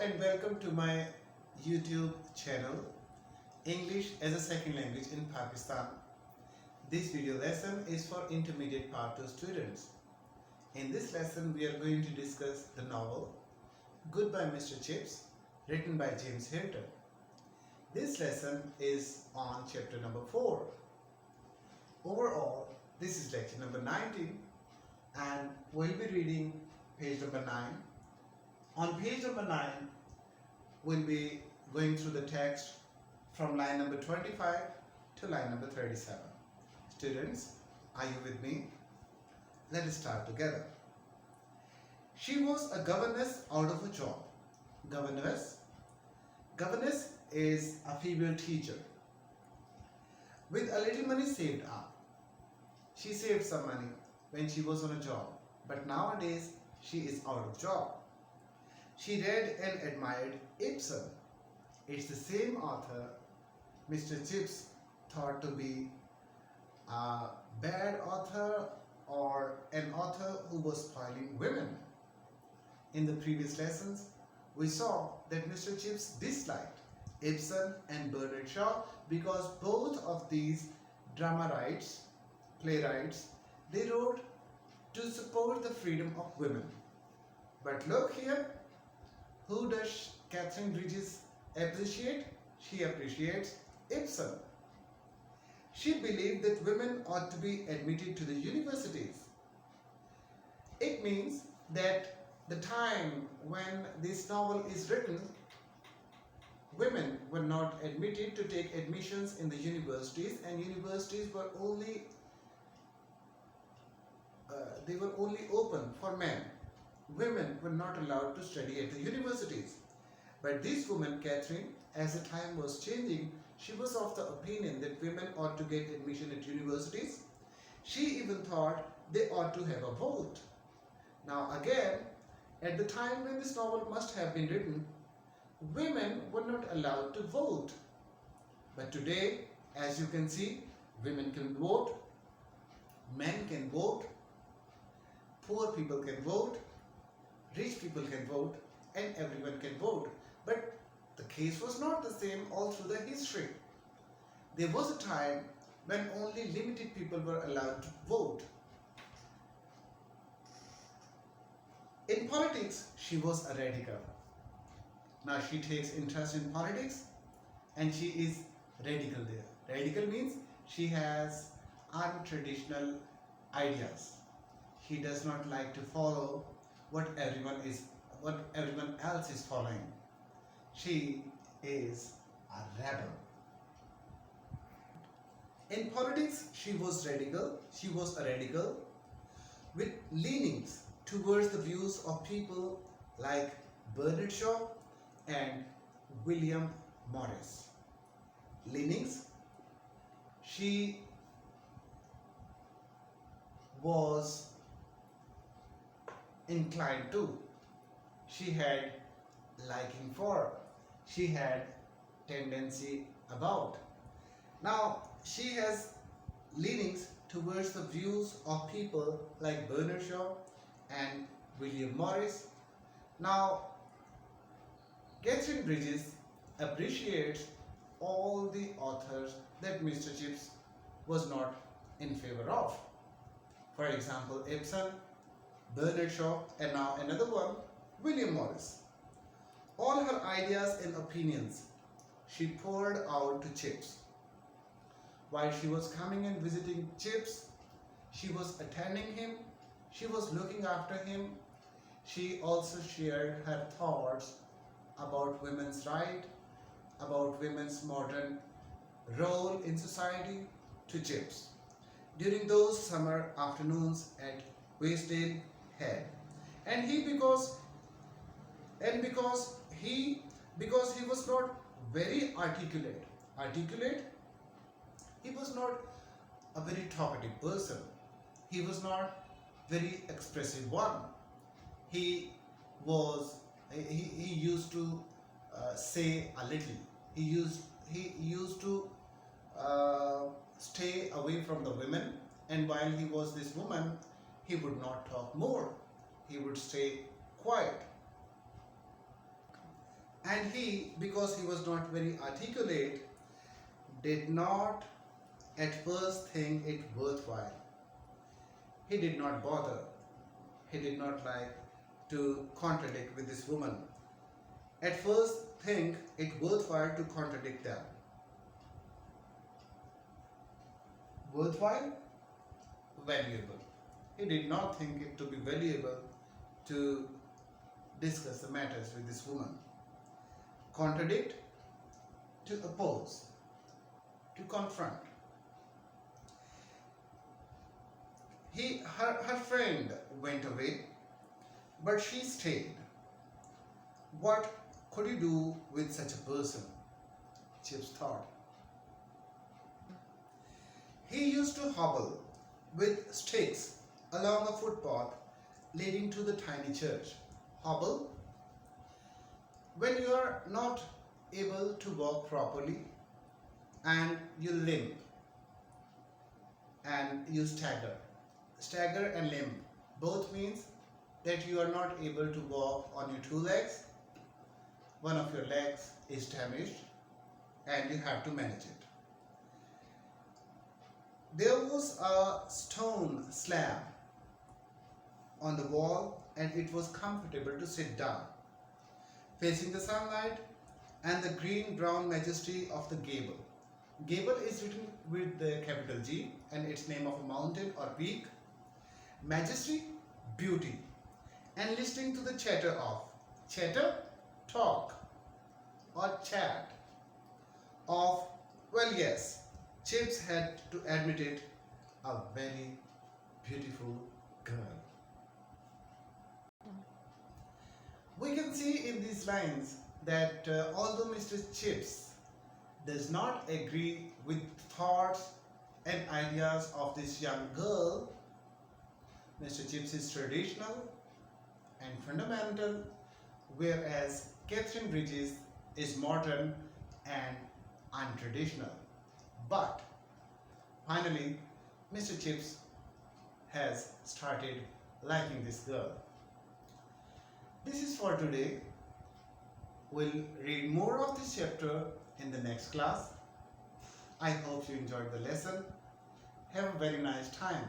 and welcome to my YouTube channel, English as a Second Language in Pakistan. This video lesson is for Intermediate Part 2 students. In this lesson, we are going to discuss the novel Goodbye Mr. Chips, written by James Hilton. This lesson is on chapter number 4. Overall, this is lecture number 19 and we'll be reading page number 9. On page number 9, we'll be going through the text from line number 25 to line number 37. Students, are you with me? Let us start together. She was a governess out of a job. Governess is a female teacher. With a little money saved up. She saved some money when she was on a job, but nowadays she is out of job. She read and admired Ibsen. It's the same author Mr. Chips thought to be a bad author or an author who was spoiling women. In the previous lessons, we saw that Mr. Chips disliked Ibsen and Bernard Shaw because both of these playwrights, they wrote to support the freedom of women. But look here, who does Katherine Bridges appreciate? She appreciates Ibsen. She believed that women ought to be admitted to the universities. It means that the time when this novel is written, women were not admitted to take admissions in the universities, and universities were only open for men. Women were not allowed to study at the universities. But this woman, Katherine, as the time was changing, she was of the opinion that women ought to get admission at universities. She even thought they ought to have a vote. Now again, at the time when this novel must have been written, women were not allowed to vote. But today, as you can see, women can vote, men can vote, poor people can vote, rich people can vote, and everyone can vote. But the case was not the same all through the history. There was a time when only limited people were allowed to vote. In politics, she was a radical. Now she takes interest in politics and she is radical there. Radical means she has untraditional ideas. She does not like to follow what everyone else is following. She is a rebel. In politics, she was radical. She was a radical with leanings towards the views of people like Bernard Shaw and William Morris. Leanings. She was inclined to. She had liking for. She had tendency about. Now, she has leanings towards the views of people like Bernard Shaw and William Morris. Now, Katherine Bridges appreciates all the authors that Mr. Chips was not in favor of. For example, Ibsen, Bernard Shaw, and now another one, William Morris. All her ideas and opinions she poured out to Chips. While she was coming and visiting Chips, she was attending him, she was looking after him. She also shared her thoughts about women's rights, about women's modern role in society to Chips during those summer afternoons at Waysdale Head. And because he was not very articulate, he was not a very talkative person. He was not very expressive one. He used to say a little. He used to stay away from the women, and while he was this woman, he would not talk more. He would stay quiet. And he, because he was not very articulate, did not at first think it worthwhile. He did not bother. He did not like to contradict with this woman. At first think it worthwhile to contradict them. Worthwhile? Valuable. He did not think it to be valuable to discuss the matters with this woman. Contradict, to oppose, to confront. Her friend went away, but she stayed. What could you do with such a person? Chips thought. He used to hobble with sticks along a footpath leading to the tiny church. Hobble? When you are not able to walk properly and you limp and you stagger. Stagger and limp both means that you are not able to walk on your two legs. One of your legs is damaged and you have to manage it. There was a stone slab on the wall and it was comfortable to sit down, facing the sunlight and the green-brown majesty of the gable. Gable is written with the capital G and its name of a mountain or peak. Majesty, beauty, and listening to the chatter of, chatter, talk, or chat of, well, yes, Chips had to admit it, a very beautiful girl. We can see in these lines that although Mr. Chips does not agree with thoughts and ideas of this young girl, Mr. Chips is traditional and fundamental, whereas Katherine Bridges is modern and untraditional. But finally, Mr. Chips has started liking this girl. This is for today. We'll read more of this chapter in the next class. I hope you enjoyed the lesson. Have a very nice time.